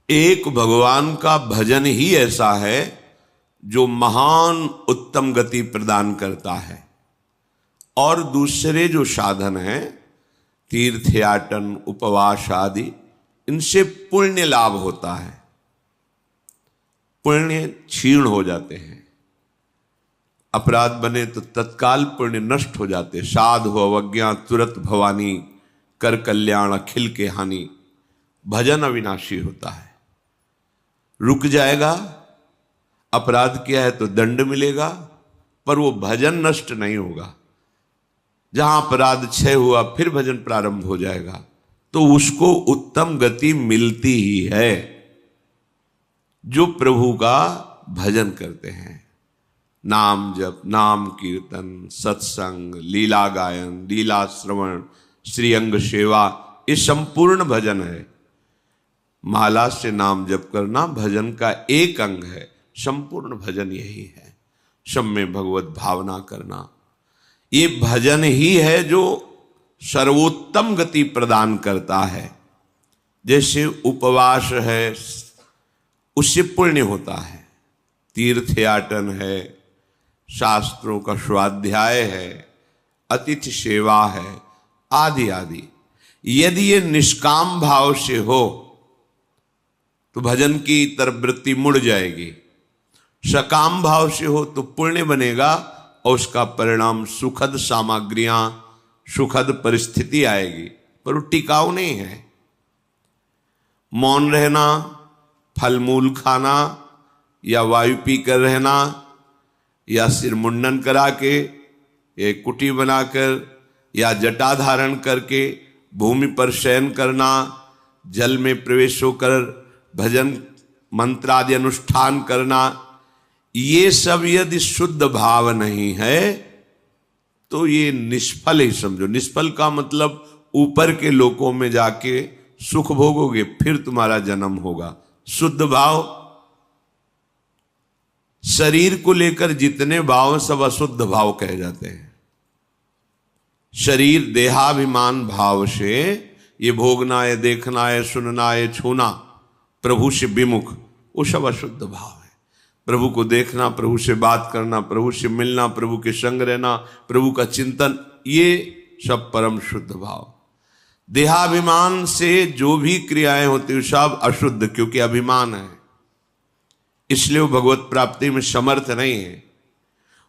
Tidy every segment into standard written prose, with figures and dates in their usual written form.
एक भगवान का भजन ही ऐसा है जो महान उत्तम गति प्रदान करता है, और दूसरे जो साधन हैं तीर्थयाटन उपवास आदि, इनसे पुण्य लाभ होता है, पुण्य क्षीण हो जाते हैं। अपराध बने तो तत्काल पुण्य नष्ट हो जाते। साधु अवज्ञा तुरत भवानी, कर कल्याण अखिल के हानि। भजन अविनाशी होता है, रुक जाएगा, अपराध किया है तो दंड मिलेगा, पर वो भजन नष्ट नहीं होगा। जहां अपराध क्षय हुआ फिर भजन प्रारंभ हो जाएगा, तो उसको उत्तम गति मिलती ही है जो प्रभु का भजन करते हैं। नाम जप, नाम कीर्तन, सत्संग, लीला गायन, लीला श्रवण, श्रीअंग सेवा, ये संपूर्ण भजन है। माला से नाम जप करना भजन का एक अंग है, संपूर्ण भजन यही है। सब में भगवत भावना करना, ये भजन ही है जो सर्वोत्तम गति प्रदान करता है। जैसे उपवास है, उससे पुण्य होता है, तीर्थयाटन है, शास्त्रों का स्वाध्याय है, अतिथि सेवा है, आदि आदि। यदि ये निष्काम भाव से हो तो भजन की तरफ वृत्ति मुड़ जाएगी, सकाम भाव से हो तो पुण्य बनेगा और उसका परिणाम सुखद सामग्रियां, सुखद परिस्थिति आएगी, पर वो टिकाऊ नहीं है। मौन रहना, फल मूल खाना, या वायु पीकर रहना, या सिर मुंडन करा के, या कुटी बनाकर, या जटा धारण करके भूमि पर शयन करना, जल में प्रवेश होकर भजन मंत्र आदि अनुष्ठान करना, ये सब यदि शुद्ध भाव नहीं है तो ये निष्फल ही समझो। निष्फल का मतलब ऊपर के लोकों में जाके सुख भोगोगे, फिर तुम्हारा जन्म होगा। शुद्ध भाव, शरीर को लेकर जितने भाव सब अशुद्ध भाव कहे जाते हैं। शरीर देहाभिमान भाव से ये भोगना है, देखना है, सुनना है, छूना, प्रभु से विमुख, वो सब अशुद्ध भाव है। प्रभु को देखना, प्रभु से बात करना, प्रभु से मिलना, प्रभु के संग रहना, प्रभु का चिंतन, ये सब परम शुद्ध भाव। देहाभिमान से जो भी क्रियाएं होती हैं सब अशुद्ध, क्योंकि अभिमान है, इसलिए वो भगवत प्राप्ति में समर्थ नहीं है।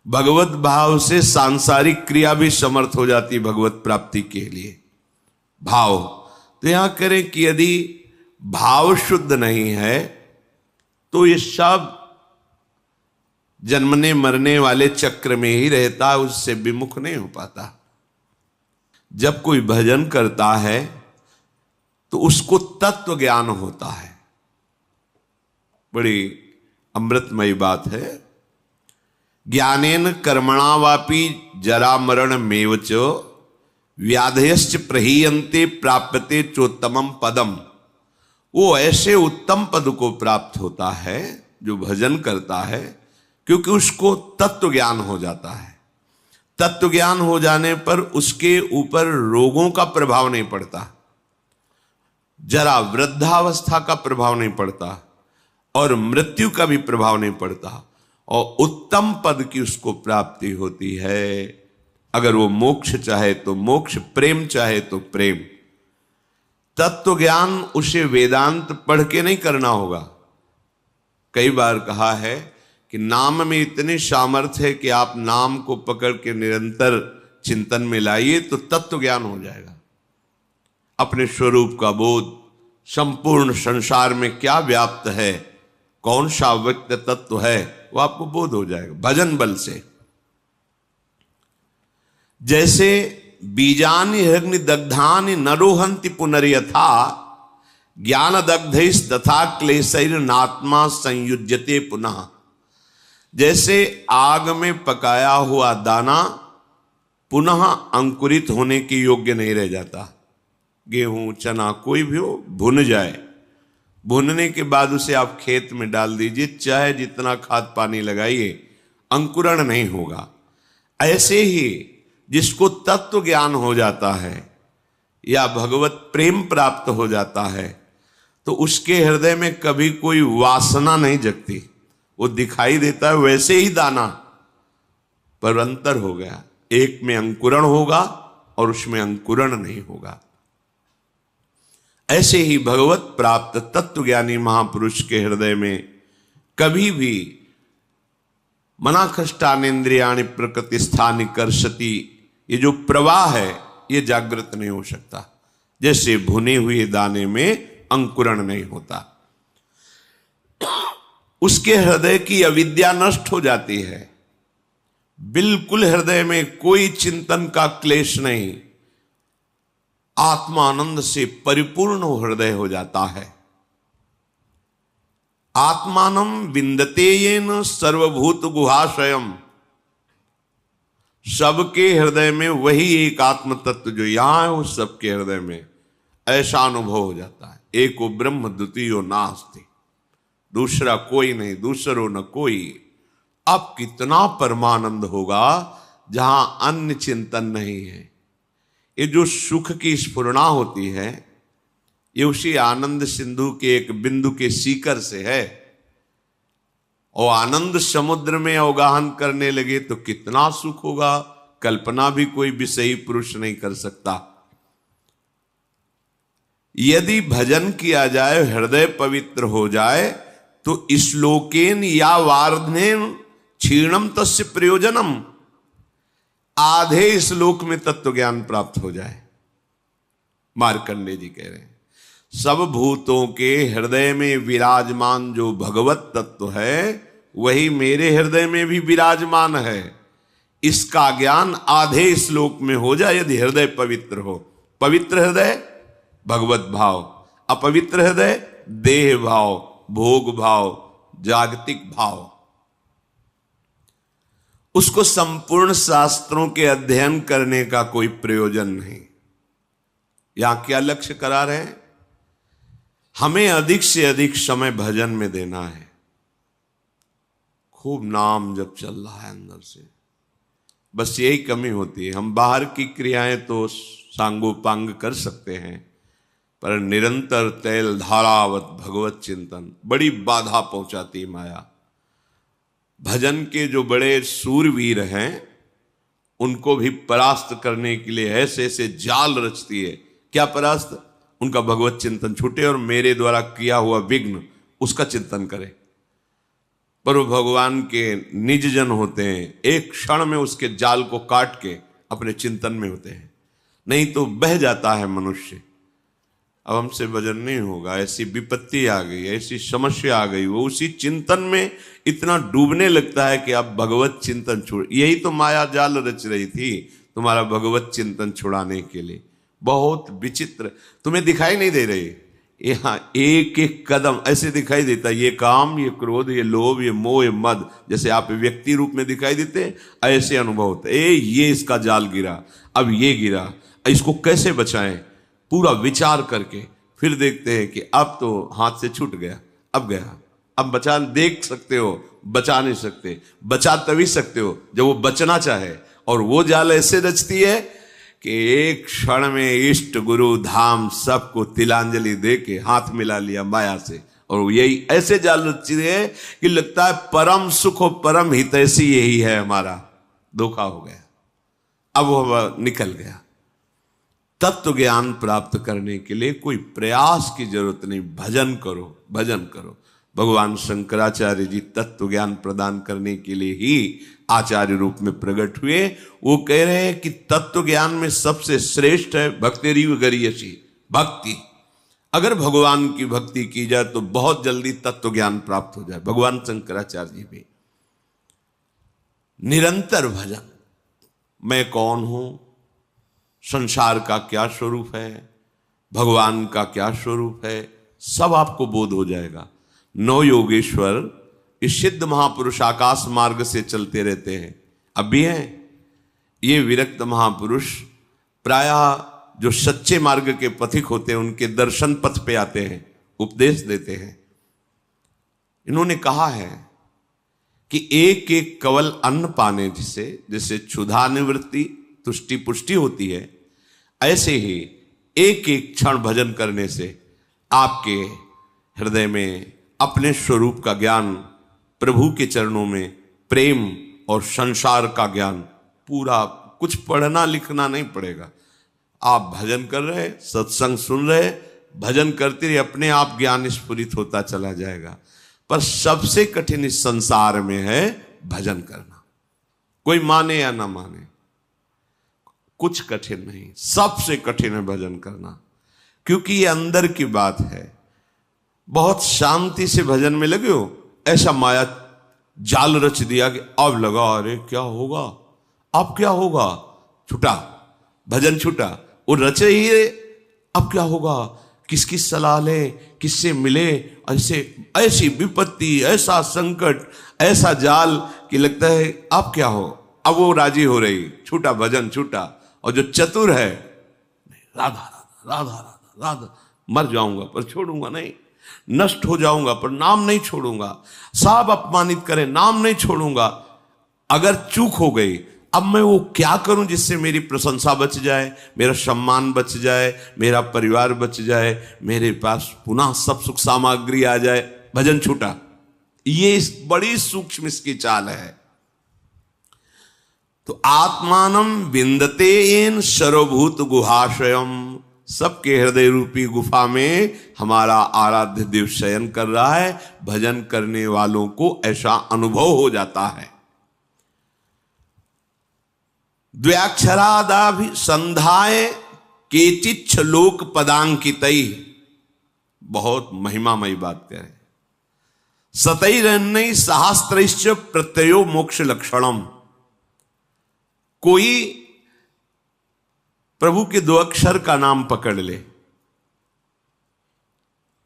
भगवत भाव से सांसारिक क्रिया भी समर्थ हो जाती भगवत प्राप्ति के लिए। भाव तो यहां करें कि यदि भाव शुद्ध नहीं है तो ये सब जन्मने मरने वाले चक्र में ही रहता, उससे विमुख नहीं हो पाता। जब कोई भजन करता है तो उसको तत्व ज्ञान होता है। बड़ी अमृतमयी बात है। ज्ञानेन कर्मणा वापि जरा मरण मेवच व्याधयश्च प्रहीयन्ते प्राप्यते चोत्तमम पदम। वो ऐसे उत्तम पद को प्राप्त होता है जो भजन करता है, क्योंकि उसको तत्व ज्ञान हो जाता है। तत्व ज्ञान हो जाने पर उसके ऊपर रोगों का प्रभाव नहीं पड़ता, जरा वृद्धावस्था का प्रभाव नहीं पड़ता, और मृत्यु का भी प्रभाव नहीं पड़ता, और उत्तम पद की उसको प्राप्ति होती है। अगर वो मोक्ष चाहे तो मोक्ष, प्रेम चाहे तो प्रेम। तत्व ज्ञान उसे वेदांत पढ़ के नहीं करना होगा। कई बार कहा है कि नाम में इतनी सामर्थ्य है कि आप नाम को पकड़ के निरंतर चिंतन में लाइए तो तत्व ज्ञान हो जाएगा। अपने स्वरूप का बोध, संपूर्ण संसार में क्या व्याप्त है, कौन सा व्यक्त तत्व है, वो आपको बोध हो जाएगा भजन बल से। जैसे बीजानि अग्नि दग्धानि नरोहंति पुनर्यथा ज्ञान दग्धैस् तथा क्लेशैर नात्मा संयुज्यते पुनः। जैसे आग में पकाया हुआ दाना पुनः अंकुरित होने के योग्य नहीं रह जाता। गेहूं, चना, कोई भी हो, भुन जाए, भुनने के बाद उसे आप खेत में डाल दीजिए, चाहे जितना खाद पानी लगाइए, अंकुरण नहीं होगा। ऐसे ही जिसको तत्व ज्ञान हो जाता है या भगवत प्रेम प्राप्त हो जाता है, तो उसके हृदय में कभी कोई वासना नहीं जगती। वो दिखाई देता है वैसे ही दाना, पर अंतर हो गया, एक में अंकुरण होगा और उसमें अंकुरण नहीं होगा। ऐसे ही भगवत प्राप्त तत्वज्ञानी महापुरुष के हृदय में कभी भी मनाखष्टानेन्द्रियाणि प्रकृति स्थानि कर्षति, ये जो प्रवाह है ये जागृत नहीं हो सकता। जैसे भुने हुए दाने में अंकुरण नहीं होता। उसके हृदय की अविद्या नष्ट हो जाती है, बिल्कुल हृदय में कोई चिंतन का क्लेश नहीं, आत्मानंद से परिपूर्ण हृदय हो जाता है। आत्मानं विन्दते येन सर्वभूत गुहाशयम, सबके हृदय में वही एक आत्म तत्व जो यहां है, उस सबके हृदय में ऐसा अनुभव हो जाता है, एको ब्रह्म द्वितीयो नास्ति, दूसरा कोई नहीं, दूसरो न कोई। अब कितना परमानंद होगा जहां अन्य चिंतन नहीं है। ये जो सुख की स्फुरणा होती है, ये उसी आनंद सिंधु के एक बिंदु के सीकर से है। और आनंद समुद्र में अवगाहन करने लगे तो कितना सुख होगा, कल्पना भी कोई विषयी पुरुष नहीं कर सकता। यदि भजन किया जाए, हृदय पवित्र हो जाए, तो श्लोकेन या वार्धनेन क्षीणम तस्य प्रयोजनम, आधे श्लोक में तत्व ज्ञान प्राप्त हो जाए। मार्कंडे जी कह रहे हैं सब भूतों के हृदय में विराजमान जो भगवत तत्व है वही मेरे हृदय में भी विराजमान है। इसका ज्ञान आधे श्लोक में हो जाए यदि हृदय पवित्र हो। पवित्र हृदय भगवत भाव, अपवित्र हृदय देह भाव, भोग भाव, जागतिक भाव। उसको संपूर्ण शास्त्रों के अध्ययन करने का कोई प्रयोजन नहीं। यहां क्या लक्ष्य करा रहे हैं? हमें अधिक से अधिक समय भजन में देना है। खूब नाम जब चल रहा है अंदर से, बस यही कमी होती है। हम बाहर की क्रियाएं तो सांगोपांग कर सकते हैं, पर निरंतर तैल धारावत भगवत चिंतन बड़ी बाधा पहुंचाती माया। भजन के जो बड़े सूरवीर हैं उनको भी परास्त करने के लिए ऐसे ऐसे जाल रचती है। क्या परास्त? उनका भगवत चिंतन छूटे और मेरे द्वारा किया हुआ विघ्न उसका चिंतन करे। पर वो भगवान के निज जन होते हैं, एक क्षण में उसके जाल को काट के अपने चिंतन में होते हैं, नहीं तो बह जाता है मनुष्य। अब हमसे भजन नहीं होगा, ऐसी विपत्ति आ गई, ऐसी समस्या आ गई, वो उसी चिंतन में इतना डूबने लगता है कि अब भगवत चिंतन छोड़। यही तो माया जाल रच रही थी तुम्हारा भगवत चिंतन छुड़ाने के लिए। बहुत विचित्र, तुम्हें दिखाई नहीं दे रही, यहाँ एक एक कदम ऐसे दिखाई देता, ये काम, ये क्रोध, ये लोभ, ये मोह, ये मद, जैसे आप व्यक्ति रूप में दिखाई देते ऐसे अनुभव होता है। ये इसका जाल गिरा, अब ये गिरा, इसको कैसे बचाएं, पूरा विचार करके फिर देखते हैं कि अब तो हाथ से छूट गया, अब गया, अब बचा। देख सकते हो, बचा नहीं सकते। बचा तभी सकते हो जब वो बचना चाहे। और वो जाल ऐसे रचती है कि एक क्षण में इष्ट गुरु धाम सबको तिलांजलि दे के हाथ मिला लिया माया से। और यही ऐसे जाल रचती है कि लगता है परम सुख और परम हितैषी यही है हमारा। धोखा हो गया, अब वो निकल गया। तत्व ज्ञान प्राप्त करने के लिए कोई प्रयास की जरूरत नहीं, भजन करो, भजन करो। भगवान शंकराचार्य जी तत्व ज्ञान प्रदान करने के लिए ही आचार्य रूप में प्रकट हुए। वो कह रहे हैं कि तत्व ज्ञान में सबसे श्रेष्ठ है भक्तिरीव गरीयसी, भक्ति। अगर भगवान की भक्ति की जाए तो बहुत जल्दी तत्व ज्ञान प्राप्त हो जाए। भगवान शंकराचार्य जी भी निरंतर भजन, मैं कौन हूं, संसार का क्या स्वरूप है, भगवान का क्या स्वरूप है, सब आपको बोध हो जाएगा। नौ योगेश्वर इस सिद्ध महापुरुष आकाश मार्ग से चलते रहते हैं, अब भी हैं। ये विरक्त महापुरुष प्रायः जो सच्चे मार्ग के पथिक होते हैं उनके दर्शन पथ पे आते हैं, उपदेश देते हैं। इन्होंने कहा है कि एक एक कवल अन्न पाने से जैसे क्षुधा निवृत्ति तुष्टि पुष्टि होती है, ऐसे ही एक एक क्षण भजन करने से आपके हृदय में अपने स्वरूप का ज्ञान, प्रभु के चरणों में प्रेम और संसार का ज्ञान, पूरा कुछ पढ़ना लिखना नहीं पड़ेगा। आप भजन कर रहे, सत्संग सुन रहे, भजन करते रहिए, अपने आप ज्ञान स्फुरित होता चला जाएगा। पर सबसे कठिन इस संसार में है भजन करना। कोई माने या ना माने, कुछ कठिन नहीं, सबसे कठिन है भजन करना, क्योंकि ये अंदर की बात है। बहुत शांति से भजन में लगे हो, ऐसा माया जाल रच दिया कि अब लगा अरे क्या होगा, अब क्या होगा, छूटा भजन, छूटा। वो रचे ही रे, अब क्या होगा, किसकी सलाह ले, किससे मिले, ऐसी विपत्ति, ऐसा संकट, ऐसा जाल कि लगता है अब क्या हो। अब वो राजी हो रही, छूटा भजन, छूटा। और जो चतुर है, राधा राधा राधा राधा राधा, मर जाऊंगा पर छोड़ूंगा नहीं, नष्ट हो जाऊंगा पर नाम नहीं छोड़ूंगा, सब अपमानित करें नाम नहीं छोड़ूंगा। अगर चूक हो गई, अब मैं वो क्या करूं जिससे मेरी प्रशंसा बच जाए, मेरा सम्मान बच जाए, मेरा परिवार बच जाए, मेरे पास पुनः सब सुख सामग्री आ जाए, भजन छूटा। ये बड़ी सूक्ष्म इसकी चाल है। तो आत्मानम विंदते एन सर्वभूत गुहाशयम, सबके हृदय रूपी गुफा में हमारा आराध्य देव शयन कर रहा है। भजन करने वालों को ऐसा अनुभव हो जाता है। द्व्याक्षरादाभि संध्याय केचिच्छ लोक पदांकितई, बहुत महिमामयी बात कह रहे। सतैरन्नई सहस्त्रैश्च प्रत्ययो मोक्ष लक्षणम, कोई प्रभु के 2 अक्षर का नाम पकड़ ले,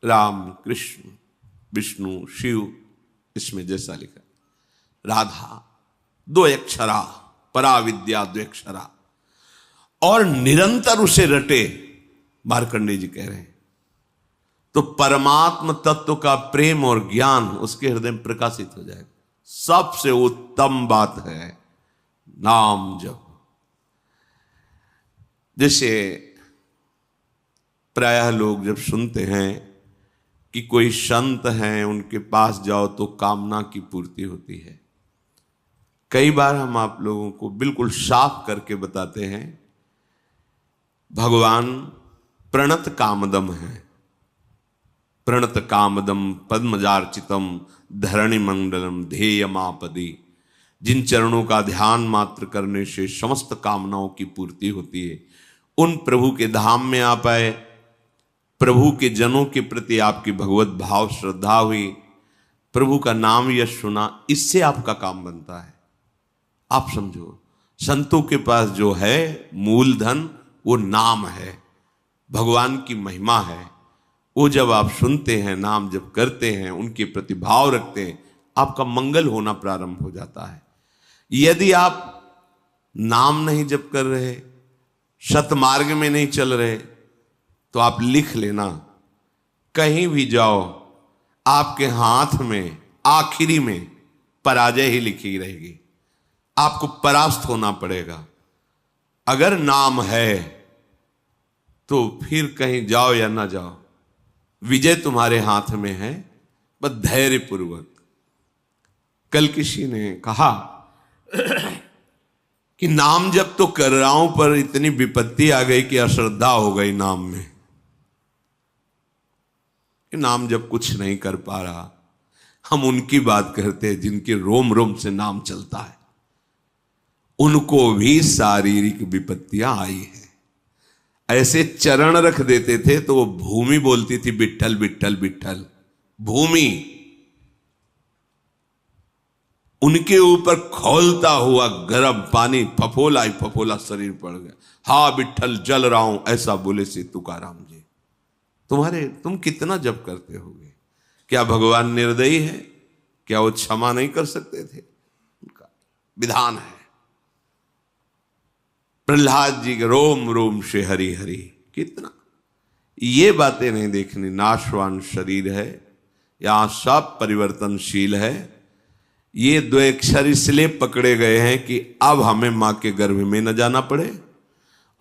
राम, कृष्ण, विष्णु, शिव, इसमें जैसा लिखा, राधा 2 अक्षरा, पराविद्या 2 अक्षरा, और निरंतर उसे रटे, मार्कंडेय जी कह रहे हैं, तो परमात्म तत्व का प्रेम और ज्ञान उसके हृदय में प्रकाशित हो जाएगा। सबसे उत्तम बात है नाम जप। जैसे प्रायः लोग जब सुनते हैं कि कोई संत हैं, उनके पास जाओ तो कामना की पूर्ति होती है। कई बार हम आप लोगों को बिल्कुल साफ करके बताते हैं, भगवान प्रणत कामदम है। प्रणत कामदम पद्मजार्चितम धरणि मंडलम ध्येयमापदी, जिन चरणों का ध्यान मात्र करने से समस्त कामनाओं की पूर्ति होती है, उन प्रभु के धाम में आ पाए। प्रभु के जनों के प्रति आपकी भगवत भाव श्रद्धा हुई, प्रभु का नाम यश सुना, इससे आपका काम बनता है। आप समझो, संतों के पास जो है मूलधन वो नाम है, भगवान की महिमा है। वो जब आप सुनते हैं, नाम जब करते हैं, उनके प्रति भाव रखते हैं, आपका मंगल होना प्रारंभ हो जाता है। यदि आप नाम नहीं जप कर रहे, सतमार्ग में नहीं चल रहे, तो आप लिख लेना, कहीं भी जाओ आपके हाथ में आखिरी में पराजय ही लिखी रहेगी, आपको परास्त होना पड़ेगा। अगर नाम है तो फिर कहीं जाओ या ना जाओ, विजय तुम्हारे हाथ में है, बस धैर्य पूर्वक। कल किसी ने कहा कि नाम जब तो कर रहा हूं, पर इतनी विपत्ति आ गई कि अश्रद्धा हो गई नाम में, कि नाम जब कुछ नहीं कर पा रहा। हम उनकी बात करते हैं जिनके रोम रोम से नाम चलता है, उनको भी शारीरिक विपत्तियां आई है। ऐसे चरण रख देते थे तो वो भूमि बोलती थी विट्ठल विट्ठल विट्ठल, भूमि उनके ऊपर खौलता हुआ गर्म पानी फफोला ही फफोला शरीर पड़ गया। हा विट्ठल जल रहा हूं, ऐसा बोले से तुकाराम जी। तुम कितना जप करते होगे? क्या भगवान निर्दयी है? क्या वो क्षमा नहीं कर सकते थे? उनका विधान है। प्रहलाद जी के रोम रोम से हरि हरि, कितना ये बातें नहीं देखनी। नाशवान शरीर है, यहां सब परिवर्तनशील है। ये 2 अक्षर इसलिए पकड़े गए हैं कि अब हमें मां के गर्भ में न जाना पड़े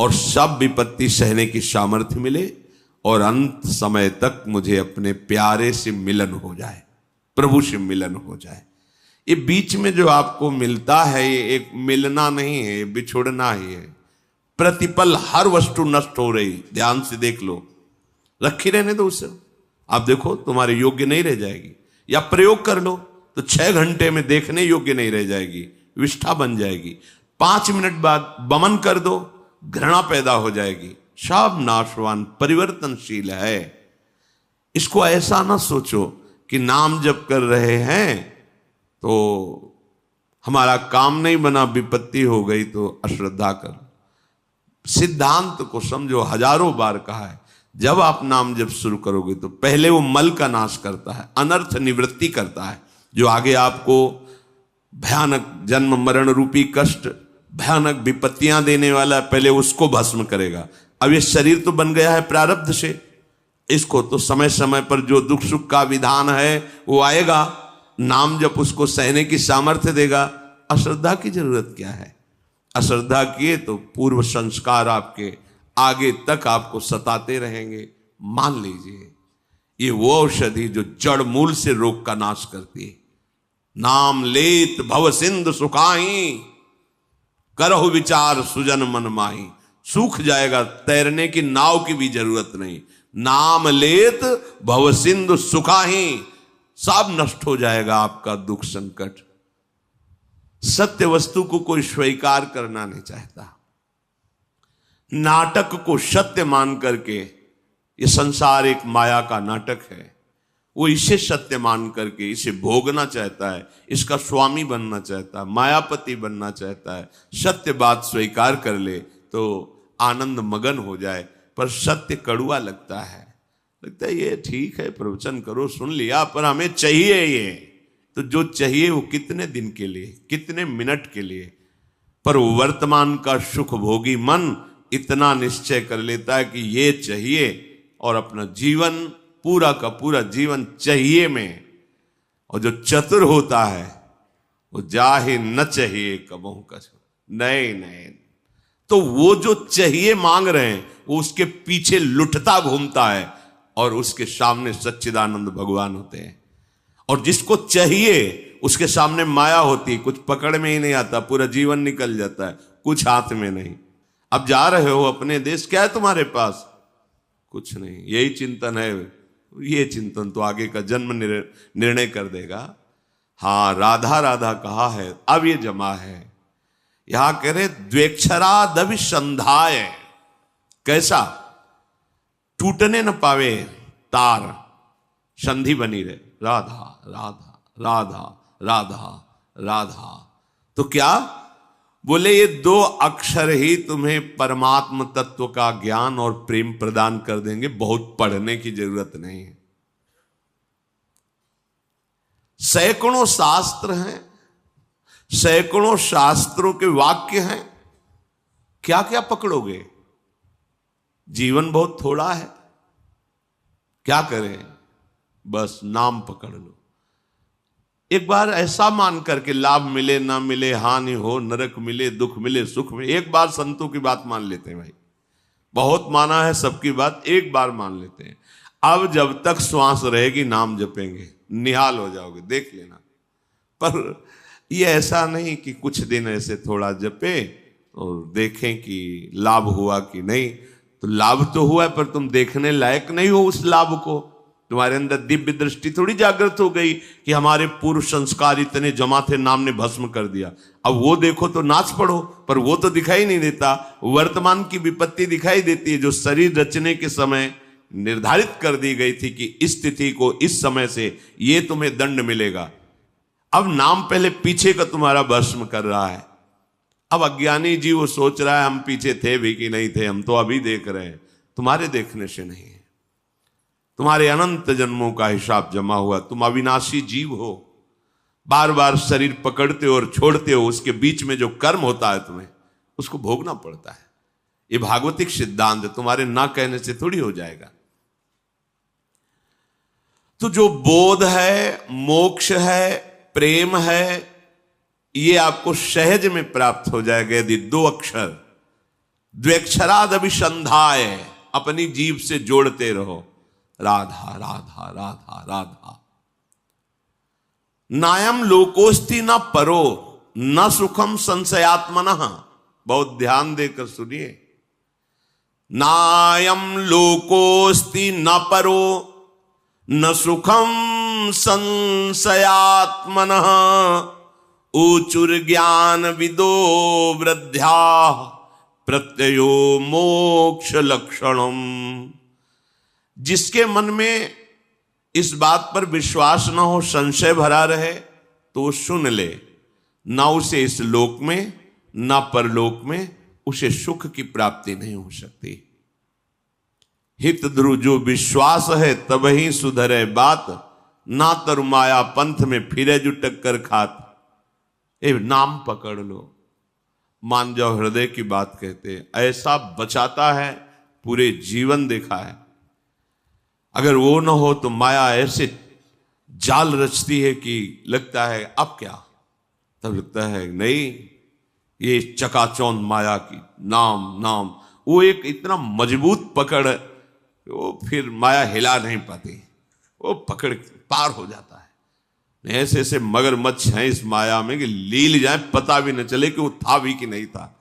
और सब विपत्ति सहने की सामर्थ्य मिले और अंत समय तक मुझे अपने प्यारे से मिलन हो जाए, प्रभु से मिलन हो जाए। ये बीच में जो आपको मिलता है ये एक मिलना नहीं है, ये बिछुड़ना ही है। प्रतिपल हर वस्तु नष्ट हो रही, ध्यान से देख लो, रखी रहने दो उसे। आप देखो तुम्हारे योग्य नहीं रह जाएगी, या प्रयोग कर लो तो 6 घंटे में देखने योग्य नहीं रह जाएगी, विष्ठा बन जाएगी। 5 मिनट बाद बमन कर दो, घृणा पैदा हो जाएगी। सब नाशवान परिवर्तनशील है। इसको ऐसा ना सोचो कि नाम जप कर रहे हैं तो हमारा काम नहीं बना, विपत्ति हो गई तो अश्रद्धा कर। सिद्धांत को समझो, हजारों बार कहा है, जब आप नाम जप शुरू करोगे तो पहले वो मल का नाश करता है, अनर्थ निवृत्ति करता है, जो आगे आपको भयानक जन्म मरण रूपी कष्ट, भयानक विपत्तियां देने वाला, पहले उसको भस्म करेगा। अब ये शरीर तो बन गया है प्रारब्ध से, इसको तो समय समय पर जो दुख सुख का विधान है वो आएगा, नाम जप उसको सहने की सामर्थ्य देगा। अश्रद्धा की जरूरत क्या है? अश्रद्धा किए तो पूर्व संस्कार आपके आगे तक आपको सताते रहेंगे। मान लीजिए ये वो औषधि जो जड़ मूल से रोग का नाश करती है। नाम लेत भव सिंधु सुखाही, करहु विचार सुजन मन माही। सूख जाएगा, तैरने की नाव की भी जरूरत नहीं। नाम लेत भव सिंधु सुखाही, सब नष्ट हो जाएगा आपका दुख संकट। सत्य वस्तु को कोई स्वीकार करना नहीं चाहता। नाटक को सत्य मान करके, ये संसार एक माया का नाटक है, वो इसे सत्य मान करके इसे भोगना चाहता है, इसका स्वामी बनना चाहता है, मायापति बनना चाहता है। सत्य बात स्वीकार कर ले तो आनंद मगन हो जाए, पर सत्य कड़ुआ लगता है ये ठीक है प्रवचन करो, सुन लिया, पर हमें चाहिए ये। तो जो चाहिए वो कितने दिन के लिए, कितने मिनट के लिए, पर वर्तमान का सुख भोगी मन इतना निश्चय कर लेता है कि ये चाहिए, और अपना जीवन पूरा का पूरा जीवन चाहिए में। और जो चतुर होता है वो जाहे न चाहिए कबहू कछ, नहीं नहीं, तो वो जो चाहिए मांग रहे हैं वो उसके पीछे लुटता घूमता है, और उसके सामने सच्चिदानंद भगवान होते हैं। और जिसको चाहिए उसके सामने माया होती है, कुछ पकड़ में ही नहीं आता, पूरा जीवन निकल जाता है, कुछ हाथ में नहीं। अब जा रहे हो अपने देश, क्या है तुम्हारे पास? कुछ नहीं, यही चिंतन है। ये चिंतन तो आगे का जन्म निर्णय कर देगा। हाँ, राधा राधा कहा है, अब ये जमा है। यहां कह रहे द्वेक्षरादभिसंधाय, कैसा? टूटने न पावे तार, संधि बनी रहे, राधा राधा राधा राधा राधा। तो क्या बोले? ये 2 अक्षर ही तुम्हें परमात्म तत्व का ज्ञान और प्रेम प्रदान कर देंगे, बहुत पढ़ने की जरूरत नहीं है। सैकड़ों शास्त्र हैं, सैकड़ों शास्त्रों के वाक्य हैं, क्या क्या पकड़ोगे? जीवन बहुत थोड़ा है, क्या करें? बस नाम पकड़ लो। एक बार ऐसा मान करके, लाभ मिले ना मिले, हानि हो, नरक मिले, दुख मिले, सुख मिले, एक बार संतों की बात मान लेते हैं भाई। बहुत माना है सबकी बात, एक बार मान लेते हैं। अब जब तक श्वास रहेगी नाम जपेंगे, निहाल हो जाओगे, देख लेना। पर ये ऐसा नहीं कि कुछ दिन ऐसे थोड़ा जपे और देखें कि लाभ हुआ कि नहीं। तो लाभ तो हुआ है, पर तुम देखने लायक नहीं हो उस लाभ को। तुम्हारे अंदर दिव्य दृष्टि थोड़ी जागृत हो गई कि हमारे पूर्व संस्कार इतने जमा थे, नाम ने भस्म कर दिया। अब वो देखो तो नाच पड़ो, पर वो तो दिखाई नहीं देता। वर्तमान की विपत्ति दिखाई देती है, जो शरीर रचने के समय निर्धारित कर दी गई थी कि इस तिथि को इस समय से ये तुम्हें दंड मिलेगा। अब नाम पहले पीछे का तुम्हारा भस्म कर रहा है। अब अज्ञानी जी वो सोच रहा है हम पीछे थे भी कि नहीं थे, हम तो अभी देख रहे हैं। तुम्हारे देखने से नहीं है, तुम्हारे अनंत जन्मों का हिसाब जमा हुआ। तुम अविनाशी जीव हो, बार बार शरीर पकड़ते हो और छोड़ते हो, उसके बीच में जो कर्म होता है तुम्हें उसको भोगना पड़ता है। ये भागवतिक सिद्धांत तुम्हारे ना कहने से थोड़ी हो जाएगा। तो जो बोध है, मोक्ष है, प्रेम है, ये आपको सहज में प्राप्त हो जाएगा यदि 2 अक्षर द्वेक्षरादभिसंधाय, अपनी जीभ से जोड़ते रहो, राधा राधा राधा राधा। नायम लोकोस्ति न परो न सुखम संशयात्मनः। बहुत ध्यान देकर सुनिए। नायम लोकोस्ति न परो न सुखम संशयात्मनः। ऊचुर ज्ञान विदो वृद्ध्या प्रत्ययो मोक्ष लक्षणम। जिसके मन में इस बात पर विश्वास न हो, संशय भरा रहे, तो सुन ले, ना उसे इस लोक में ना परलोक में उसे सुख की प्राप्ति नहीं हो सकती। हित ध्रुव जो विश्वास है तब ही सुधरे बात, ना तरु माया पंथ में फिरे जो टक्कर खात। ए नाम पकड़ लो, मान जाओ, हृदय की बात कहते, ऐसा बचाता है, पूरे जीवन देखा है। अगर वो न हो तो माया ऐसे जाल रचती है कि लगता है अब क्या, तब लगता है नहीं, ये चकाचौंध माया की नाम नाम, वो एक इतना मजबूत पकड़, वो फिर माया हिला नहीं पाती, वो पकड़ पार हो जाता है। ऐसे ऐसे मगरमच्छ हैं इस माया में कि लील जाए पता भी न चले कि वो था भी कि नहीं था।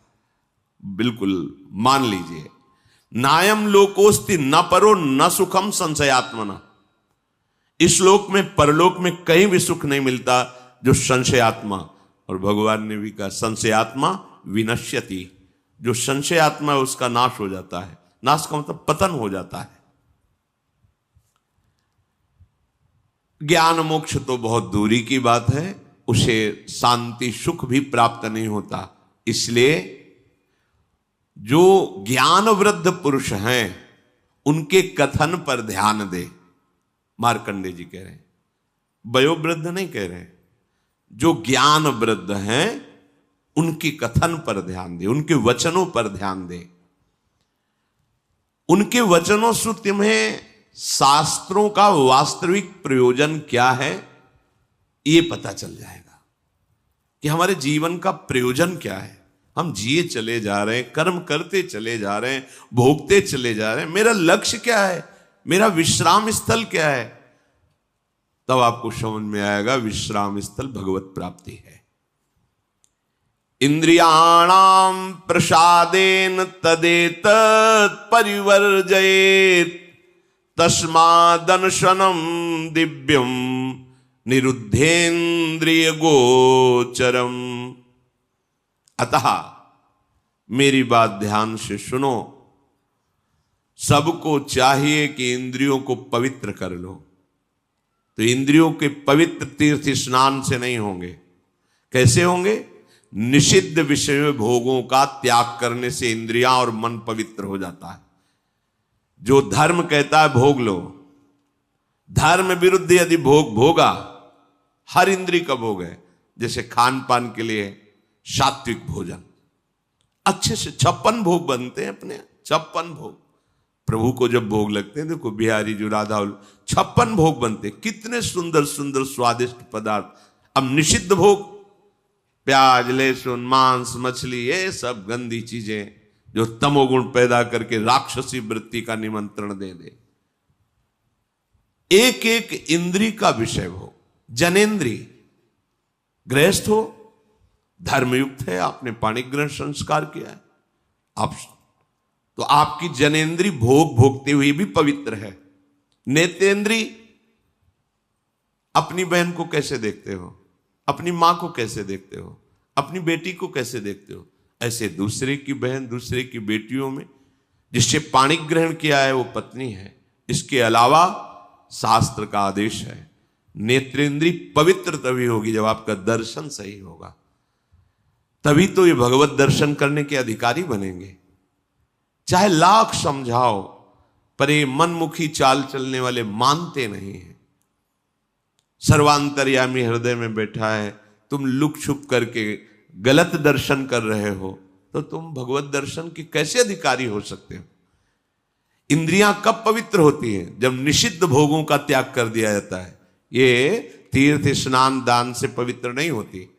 बिल्कुल मान लीजिए, नायम लोकोस्ति न परो न सुखम संशयात्मना। इस लोक में परलोक में कहीं भी सुख नहीं मिलता जो संशयात्मा। और भगवान ने भी कहा संशयात्मा विनश्यति। जो संशयात्मा है उसका नाश हो जाता है। नाश का मतलब पतन हो जाता है। ज्ञान मोक्ष तो बहुत दूरी की बात है, उसे शांति सुख भी प्राप्त नहीं होता। इसलिए जो ज्ञान वृद्ध पुरुष हैं उनके कथन पर ध्यान दे। मार्कंडे जी कह रहे हैं, वयोवृद्ध नहीं कह रहे हैं, जो ज्ञान वृद्ध हैं उनके कथन पर ध्यान दे, उनके वचनों पर ध्यान दे। उनके वचनों से तुम्हें शास्त्रों का वास्तविक प्रयोजन क्या है ये पता चल जाएगा कि हमारे जीवन का प्रयोजन क्या है। हम जिए चले जा रहे हैं, कर्म करते चले जा रहे हैं, भोगते चले जा रहे हैं, मेरा लक्ष्य क्या है, मेरा विश्राम स्थल क्या है। तब आपको समझ में आएगा विश्राम स्थल भगवत प्राप्ति है। इंद्रियाणाम प्रसादेन तदेतत् परिवर्जयेत् तस्मादनशनम दिव्यम निरुद्धेन्द्रिय गोचरम। अतः मेरी बात ध्यान से सुनो, सबको चाहिए कि इंद्रियों को पवित्र कर लो। तो इंद्रियों के पवित्र तीर्थ स्नान से नहीं होंगे। कैसे होंगे? निषिद्ध विषय भोगों का त्याग करने से इंद्रियां और मन पवित्र हो जाता है। जो धर्म कहता है भोग लो, धर्म विरुद्ध यदि भोग भोगा, हर इंद्रिय का भोग है। जैसे खान पान के लिए सात्विक भोजन, अच्छे से 56 भोग बनते हैं अपने, 56 भोग प्रभु को जब भोग लगते हैं। देखो बिहारी जो राधा 56 भोग बनते, कितने सुंदर सुंदर स्वादिष्ट पदार्थ। अब निषिद्ध भोग, प्याज लहसुन मांस मछली, ये सब गंदी चीजें जो तमोगुण पैदा करके राक्षसी वृत्ति का निमंत्रण दे दे। एक एक इंद्री का विषय हो। जनेन्द्री गृहस्थ हो, धर्मयुक्त है, आपने पाणिक ग्रहण संस्कार किया है, आप तो आपकी जनेन्द्री भोग भोगते हुए भी पवित्र है। नेत्रेंद्री, अपनी बहन को कैसे देखते हो, अपनी मां को कैसे देखते हो, अपनी बेटी को कैसे देखते हो, ऐसे दूसरे की बहन दूसरे की बेटियों में जिससे पाणिक ग्रहण किया है वो पत्नी है। इसके अलावा शास्त्र का आदेश है, नेत्रेंद्री पवित्र तभी होगी जब आपका दर्शन सही होगा, तभी तो ये भगवत दर्शन करने के अधिकारी बनेंगे। चाहे लाख समझाओ, पर ये मनमुखी चाल चलने वाले मानते नहीं हैं। सर्वांतर्यामी हृदय में बैठा है, तुम लुक छुप करके गलत दर्शन कर रहे हो, तो तुम भगवत दर्शन के कैसे अधिकारी हो सकते हो? इंद्रियां कब पवित्र होती हैं? जब निषिद्ध भोगों का त्याग कर दिया जाता है। ये तीर्थ स्नान दान से पवित्र नहीं होती।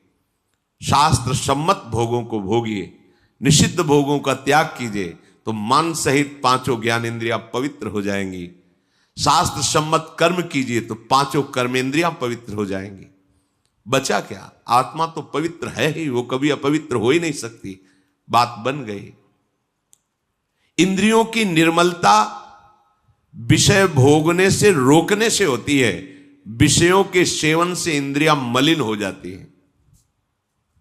शास्त्र सम्मत भोगों को भोगिए, निषिद्ध भोगों का त्याग कीजिए, तो मन सहित पांचों ज्ञानेंद्रियां पवित्र हो जाएंगी। शास्त्र सम्मत कर्म कीजिए तो पांचों कर्मेंद्रियां पवित्र हो जाएंगी। बचा क्या? आत्मा तो पवित्र है ही, वो कभी अपवित्र हो ही नहीं सकती। बात बन गई। इंद्रियों की निर्मलता विषय भोगने से रोकने से होती है। विषयों के सेवन से इंद्रियां मलिन हो जाती हैं।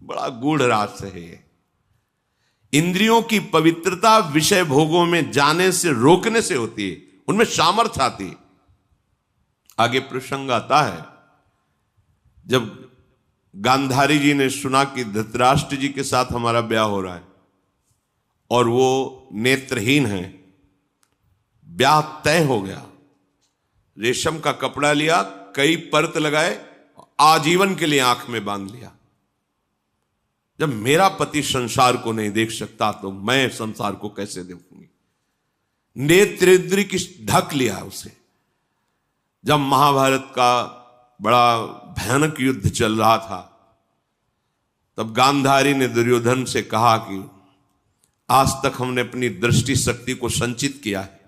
बड़ा गूढ़ रहस्य है ये। इंद्रियों की पवित्रता विषय भोगों में जाने से रोकने से होती है, उनमें सामर्थ्य आती है। आगे प्रसंग आता है, जब गांधारी जी ने सुना कि धृतराष्ट्र जी के साथ हमारा ब्याह हो रहा है और वो नेत्रहीन है, ब्याह तय हो गया। रेशम का कपड़ा लिया, कई परत लगाए, आजीवन के लिए आंख में बांध लिया। जब मेरा पति संसार को नहीं देख सकता तो मैं संसार को कैसे देखूंगी? नेत्रेंद्री की ढक लिया उसे। जब महाभारत का बड़ा भयानक युद्ध चल रहा था, तब गांधारी ने दुर्योधन से कहा कि आज तक हमने अपनी दृष्टि शक्ति को संचित किया है,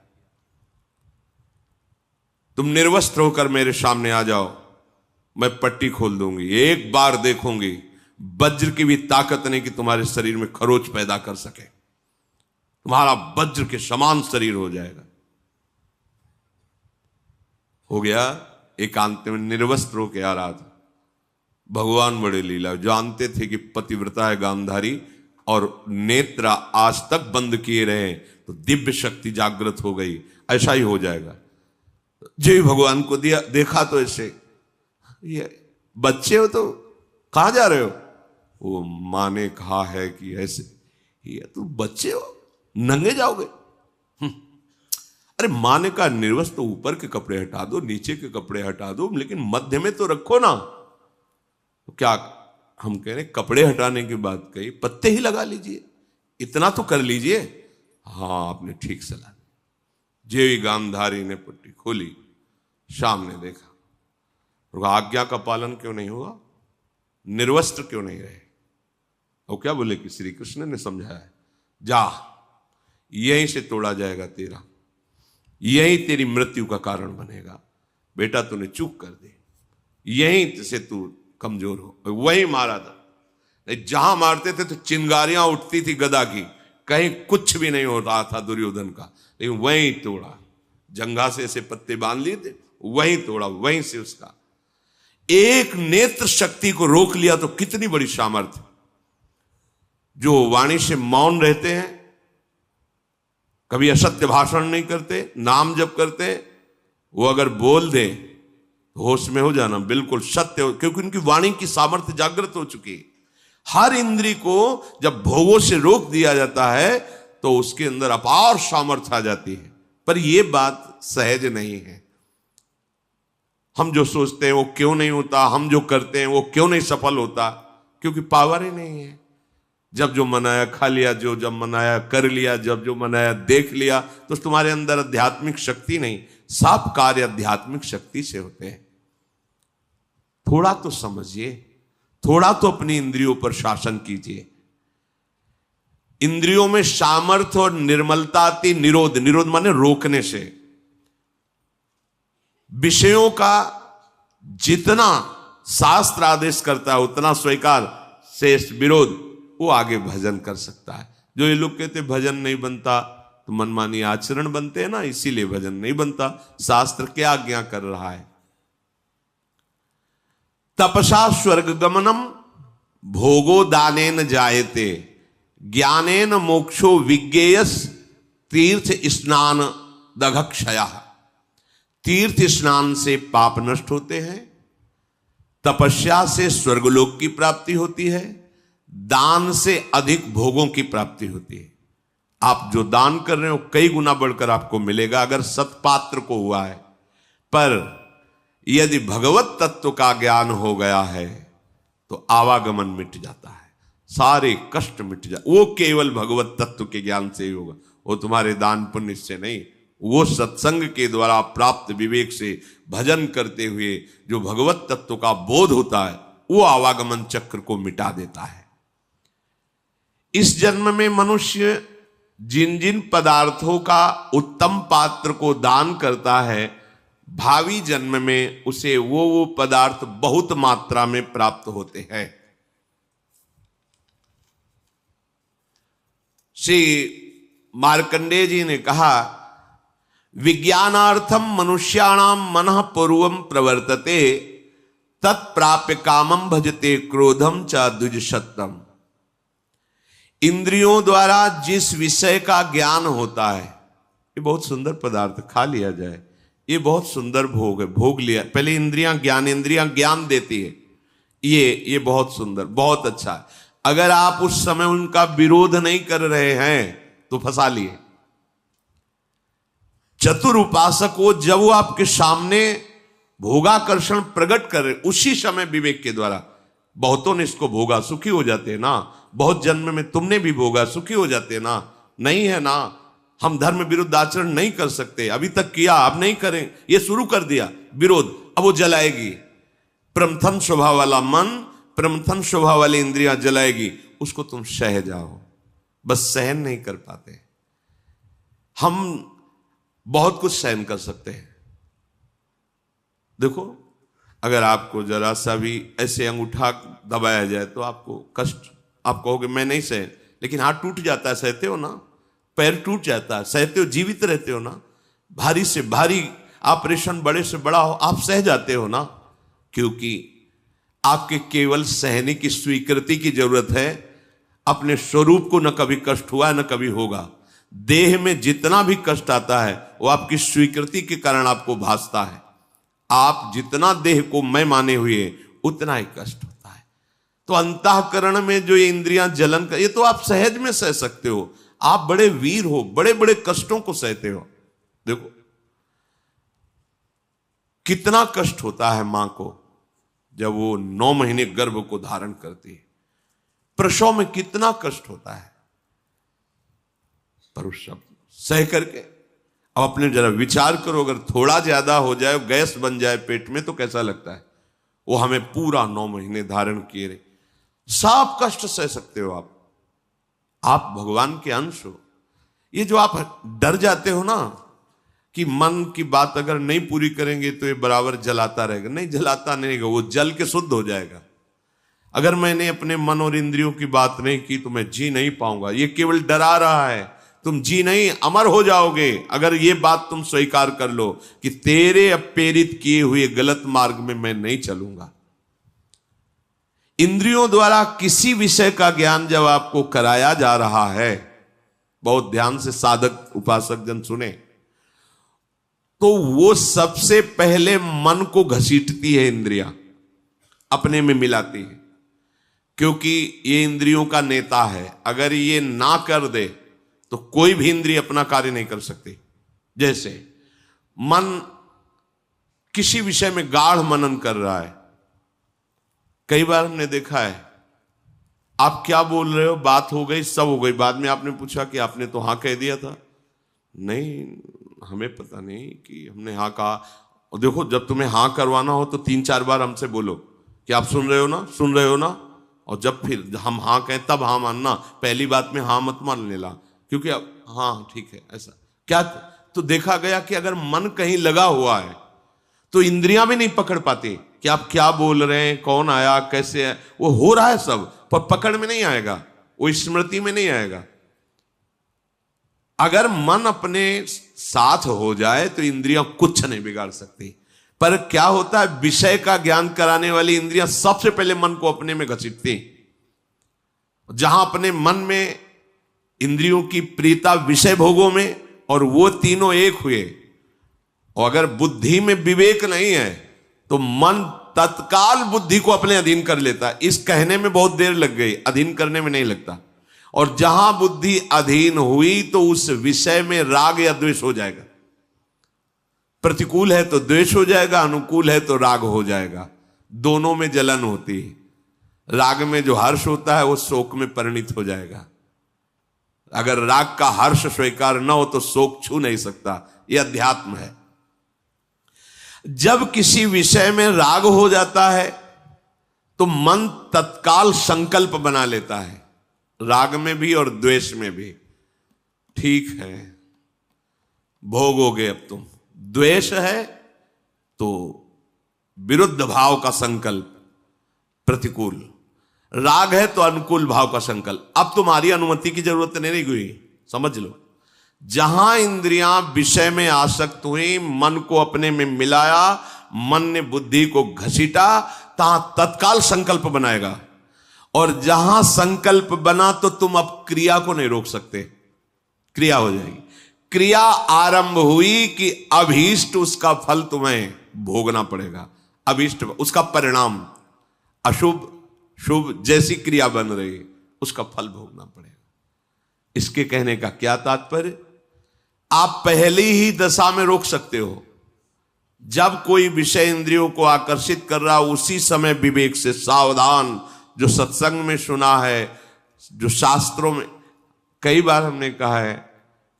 तुम निर्वस्त्र होकर मेरे सामने आ जाओ, मैं पट्टी खोल दूंगी, एक बार देखूंगी, वज्र की भी ताकत नहीं कि तुम्हारे शरीर में खरोच पैदा कर सके, तुम्हारा वज्र के समान शरीर हो जाएगा। हो गया। एकांत में निर्वस्त्र होके आ रहा था। भगवान बड़े लीला, जानते थे कि पतिव्रता है गांधारी और नेत्र आज तक बंद किए रहे तो दिव्य शक्ति जागृत हो गई, ऐसा ही हो जाएगा। जय भगवान को दिया, देखा तो ऐसे, ये बच्चे हो तो कहां जा रहे हो? वो मां ने कहा है कि ऐसे, ये तुम बच्चे हो, नंगे जाओगे? अरे मां ने कहा निर्वस्त्र तो ऊपर के कपड़े हटा दो, नीचे के कपड़े हटा दो, लेकिन मध्य में तो रखो ना। तो क्या हम कह रहे कपड़े हटाने की बात कही, पत्ते ही लगा लीजिए, इतना तो कर लीजिए। हाँ, आपने ठीक सलाह दी। जेवी गांधारी ने पट्टी खोली, सामने देखा, तो आज्ञा का पालन क्यों नहीं हुआ? निर्वस्त्र क्यों नहीं रहे? और क्या बोले कि श्री कृष्ण ने समझाया है, जा यहीं से तोड़ा जाएगा तेरा, यही तेरी मृत्यु का कारण बनेगा। बेटा तूने चूक कर दी, यहीं से तू कमजोर हो। वहीं मारा था। जहां मारते थे तो चिंगारियां उठती थी गदा की, कहीं कुछ भी नहीं हो रहा था दुर्योधन का, लेकिन वहीं तोड़ा। जंघा से ऐसे पत्ते बांध लिए थे, वहीं तोड़ा, वहीं से उसका एक नेत्र शक्ति को रोक लिया। तो कितनी बड़ी सामर्थ्य। जो वाणी से मौन रहते हैं, कभी असत्य भाषण नहीं करते, नाम जप करते, वो अगर बोल दे तो होश में हो जाना, बिल्कुल सत्य हो, क्योंकि उनकी वाणी की सामर्थ्य जागृत हो चुकी है। हर इंद्री को जब भोगों से रोक दिया जाता है तो उसके अंदर अपार सामर्थ्य आ जाती है। पर यह बात सहज नहीं है। हम जो सोचते हैं वो क्यों नहीं होता, हम जो करते हैं वो क्यों नहीं सफल होता? क्योंकि पावर ही नहीं है। जब जो मनाया खा लिया, जब मनाया कर लिया, जब जो मनाया देख लिया, तो तुम्हारे अंदर आध्यात्मिक शक्ति नहीं। सब कार्य आध्यात्मिक शक्ति से होते हैं। थोड़ा तो समझिए, थोड़ा तो अपनी इंद्रियों पर शासन कीजिए। इंद्रियों में सामर्थ्य और निर्मलता आती निरोध, निरोध माने रोकने से। विषयों का जितना शास्त्र आदेश करता है उतना स्वीकार, शेष विरोध, वो आगे भजन कर सकता है। जो ये लोग कहते भजन नहीं बनता तो मनमानी आचरण बनते हैं ना, इसीलिए भजन नहीं बनता। शास्त्र क्या आज्ञा कर रहा है? तपसा स्वर्ग गमनम भोगो दानेन जायते ज्ञानेन मोक्षो विज्ञेयस तीर्थ स्नान दघक्षया। तीर्थ स्नान से पाप नष्ट होते हैं, तपस्या से स्वर्गलोक की प्राप्ति होती है, दान से अधिक भोगों की प्राप्ति होती है। आप जो दान कर रहे हो कई गुना बढ़कर आपको मिलेगा अगर सत्पात्र को हुआ है। पर यदि भगवत तत्व का ज्ञान हो गया है तो आवागमन मिट जाता है, सारे कष्ट मिट जाते। वो केवल भगवत तत्व के ज्ञान से ही होगा, वो तुम्हारे दान पुण्य से नहीं। वो सत्संग के द्वारा प्राप्त विवेक से भजन करते हुए जो भगवत तत्व का बोध होता है वो आवागमन चक्र को मिटा देता है। इस जन्म में मनुष्य जिन जिन पदार्थों का उत्तम पात्र को दान करता है, भावी जन्म में उसे वो पदार्थ बहुत मात्रा में प्राप्त होते हैं। श्री मार्कंडेय जी ने कहा, विज्ञानार्थम मनुष्याणाम मनः पूर्वम प्रवर्तते तत्प्राप्य कामम भजते क्रोधम च द्विजशतम। इंद्रियों द्वारा जिस विषय का ज्ञान होता है, ये बहुत सुंदर पदार्थ, खा लिया जाए, ये बहुत सुंदर भोग है, भोग लिया, पहले इंद्रियां ज्ञान देती है, ये बहुत सुंदर, बहुत अच्छा है। अगर आप उस समय उनका विरोध नहीं कर रहे हैं तो फंसा लिए। चतुर उपासक को जब वो आपके सामने भोगाकर्षण प्रकट करे, उसी समय विवेक के द्वारा, बहुतों ने इसको भोगा, सुखी हो जाते हैं ना, बहुत जन्म में तुमने भी भोगा, सुखी हो जाते हैं ना, नहीं है ना, हम धर्म विरुद्ध आचरण नहीं कर सकते, अभी तक किया अब नहीं करें, ये शुरू कर दिया विरोध, अब वो जलाएगी। प्रमथन स्वभाव वाला मन, प्रमथन स्वभाव वाली इंद्रियां जलाएगी, उसको तुम सह जाओ, बस सहन नहीं कर पाते। हम बहुत कुछ सहन कर सकते हैं। देखो, अगर आपको जरा सा भी ऐसे अंगूठा दबाया जाए तो आपको कष्ट, आप कहोगे मैं नहीं सह, लेकिन हाथ टूट जाता है, सहते हो ना, पैर टूट जाता है, सहते हो, जीवित रहते हो ना, भारी से भारी ऑपरेशन बड़े से बड़ा हो, आप सह जाते हो ना, क्योंकि आपके केवल सहने की स्वीकृति की जरूरत है। अपने स्वरूप को न कभी कष्ट हुआ न कभी होगा। देह में जितना भी कष्ट आता है वो आपकी स्वीकृति के कारण आपको भासता है। आप जितना देह को मैं माने हुए उतना ही कष्ट होता है। तो अंतःकरण में जो ये इंद्रियां जलन कर, ये तो आप सहज में सह सकते हो, आप बड़े वीर हो, बड़े बड़े कष्टों को सहते हो। देखो कितना कष्ट होता है मां को जब वो 9 महीने गर्भ को धारण करती है, प्रसव में कितना कष्ट होता है, पर उस सब सह करके अब अपने जरा विचार करो, अगर थोड़ा ज्यादा हो जाए, गैस बन जाए पेट में तो कैसा लगता है। वो हमें पूरा 9 महीने धारण किए रहे, सब कष्ट सह सकते हो आप भगवान के अंश हो। ये जो आप डर जाते हो ना कि मन की बात अगर नहीं पूरी करेंगे तो ये बराबर जलाता रहेगा, नहीं जलाता नहीं रहेगा, वो जल के शुद्ध हो जाएगा। अगर मैंने अपने मन और इंद्रियों की बात नहीं की तो मैं जी नहीं पाऊंगा, ये केवल डरा रहा है, तुम जी नहीं अमर हो जाओगे। अगर ये बात तुम स्वीकार कर लो कि तेरे प्रेरित किए हुए गलत मार्ग में मैं नहीं चलूंगा। इंद्रियों द्वारा किसी विषय का ज्ञान जब आपको कराया जा रहा है, बहुत ध्यान से साधक उपासक जन सुने, तो वो सबसे पहले मन को घसीटती है इंद्रियां, अपने में मिलाती है, क्योंकि ये इंद्रियों का नेता है। अगर ये ना कर दे तो कोई भी इंद्रिय अपना कार्य नहीं कर सकती। जैसे मन किसी विषय में गाढ़ मनन कर रहा है, कई बार हमने देखा है, आप क्या बोल रहे हो, बात हो गई, सब हो गई, बाद में आपने पूछा कि आपने तो हाँ कह दिया था, नहीं हमें पता नहीं कि हमने हाँ कहा। और देखो, जब तुम्हें हाँ करवाना हो तो 3-4 बार हमसे बोलो कि आप सुन रहे हो ना, सुन रहे हो ना, और जब फिर हम हाँ कहें तब हाँ मानना, पहली बात में हाँ मत मान लेना, क्योंकि अब हाँ ठीक है ऐसा क्या। तो देखा गया कि अगर मन कहीं लगा हुआ है तो इंद्रियां भी नहीं पकड़ पाती कि आप क्या बोल रहे हैं, कौन आया, कैसे है, वो हो रहा है सब, पर पकड़ में नहीं आएगा, वो स्मृति में नहीं आएगा। अगर मन अपने साथ हो जाए तो इंद्रियां कुछ नहीं बिगाड़ सकती। पर क्या होता है, विषय का ज्ञान कराने वाली इंद्रियां सबसे पहले मन को अपने में घसीटती। जहां अपने मन में इंद्रियों की प्रियता विषय भोगों में, और वो तीनों एक हुए, और अगर बुद्धि में विवेक नहीं है तो मन तत्काल बुद्धि को अपने अधीन कर लेता है। इस कहने में बहुत देर लग गई, अधीन करने में नहीं लगता। और जहां बुद्धि अधीन हुई तो उस विषय में राग या द्वेष हो जाएगा। प्रतिकूल है तो द्वेष हो जाएगा, अनुकूल है तो राग हो जाएगा। दोनों में जलन होती है। राग में जो हर्ष होता है वो शोक में परिणित हो जाएगा। अगर राग का हर्ष स्वीकार न हो तो शोक छू नहीं सकता। यह अध्यात्म है। जब किसी विषय में राग हो जाता है तो मन तत्काल संकल्प बना लेता है, राग में भी और द्वेष में भी। ठीक है, भोगोगे अब तुम। द्वेष है तो विरुद्ध भाव का संकल्प, प्रतिकूल। राग है तो अनुकूल भाव का संकल्प। अब तुम्हारी अनुमति की जरूरत नहीं हुई, समझ लो। जहां इंद्रियां विषय में आसक्त हुई, मन को अपने में मिलाया, मन ने बुद्धि को घसीटा, तहां तत्काल संकल्प बनाएगा। और जहां संकल्प बना तो तुम अब क्रिया को नहीं रोक सकते, क्रिया हो जाएगी। क्रिया आरंभ हुई कि अभीष्ट उसका फल तुम्हें भोगना पड़ेगा। अभीष्ट उसका परिणाम, अशुभ शुभ जैसी क्रिया बन रही उसका फल भोगना पड़ेगा। इसके कहने का क्या तात्पर्य? आप पहली ही दशा में रोक सकते हो। जब कोई विषय इंद्रियों को आकर्षित कर रहा, उसी समय विवेक से सावधान। जो सत्संग में सुना है, जो शास्त्रों में, कई बार हमने कहा है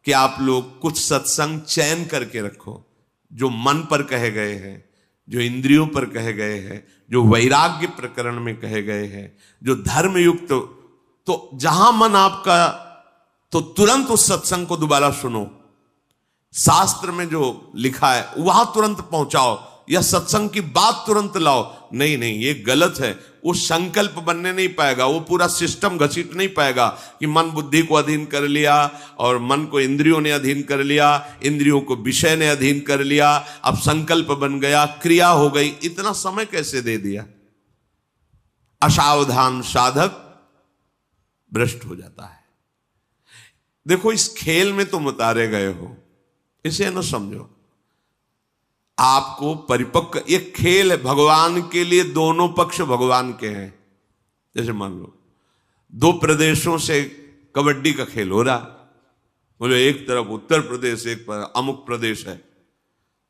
कि आप लोग कुछ सत्संग चयन करके रखो, जो मन पर कहे गए हैं, जो इंद्रियों पर कहे गए हैं, जो वैराग्य प्रकरण में कहे गए हैं, जो धर्म युक्त। तो जहां मन आपका, तो तुरंत उस सत्संग को दोबारा सुनो। शास्त्र में जो लिखा है वहां तुरंत पहुंचाओ, या सत्संग की बात तुरंत लाओ। नहीं नहीं, ये गलत है। वो संकल्प बनने नहीं पाएगा, वो पूरा सिस्टम घसीट नहीं पाएगा कि मन बुद्धि को अधीन कर लिया, और मन को इंद्रियों ने अधीन कर लिया, इंद्रियों को विषय ने अधीन कर लिया, अब संकल्प बन गया, क्रिया हो गई। इतना समय कैसे दे दिया? असावधान साधक भ्रष्ट हो जाता है। देखो, इस खेल में तुम उतारे गए हो, इसे न समझो। आपको परिपक्व, ये खेल है भगवान के लिए, दोनों पक्ष भगवान के हैं। जैसे मान लो दो प्रदेशों से कबड्डी का खेल हो रहा, बोले एक तरफ उत्तर प्रदेश, एक पर अमुक प्रदेश है,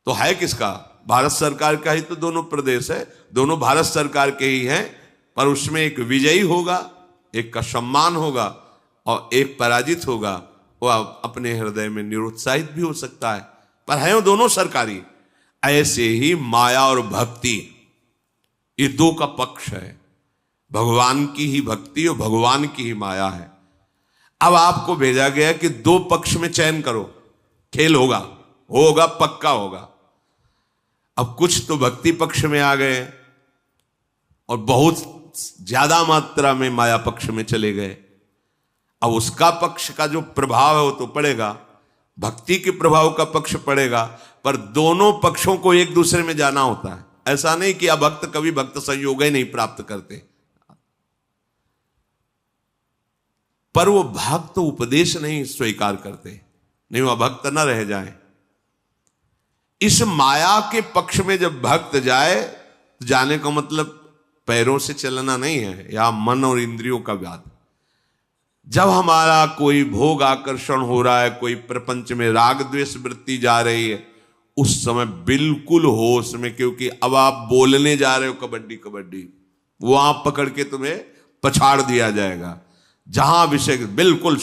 तो है किसका? भारत सरकार का ही तो दोनों प्रदेश है, दोनों भारत सरकार के ही हैं। पर उसमें एक विजयी होगा, एक का सम्मान होगा, और एक पराजित होगा। वो अपने हृदय में निरुत्साहित भी हो सकता है, पर है वो दोनों सरकारी। ऐसे ही माया और भक्ति, ये दो का पक्ष है। भगवान की ही भक्ति और भगवान की ही माया है। अब आपको भेजा गया कि दो पक्ष में चयन करो, खेल होगा, होगा पक्का होगा। अब कुछ तो भक्ति पक्ष में आ गए और बहुत ज्यादा मात्रा में माया पक्ष में चले गए। अब उसका पक्ष का जो प्रभाव है वो तो पड़ेगा, भक्ति के प्रभाव का पक्ष पड़ेगा, पर दोनों पक्षों को एक दूसरे में जाना होता है। ऐसा नहीं कि अभक्त कभी भक्त संयोग ही नहीं प्राप्त करते, पर वो भक्त उपदेश नहीं स्वीकार करते, नहीं वो भक्त न रह जाए। इस माया के पक्ष में जब भक्त जाए, तो जाने का मतलब पैरों से चलना नहीं है, या मन और इंद्रियों का व्याध। जब हमारा कोई भोग आकर्षण हो रहा है, कोई प्रपंच में राग द्वेष वृत्ति जा रही है, उस समय बिल्कुल होश में, क्योंकि अब आप बोलने जा रहे हो कबड्डी कबड्डी, वो आप पकड़ के तुम्हें पछाड़ दिया जाएगा। जहां विषय बिल्कुल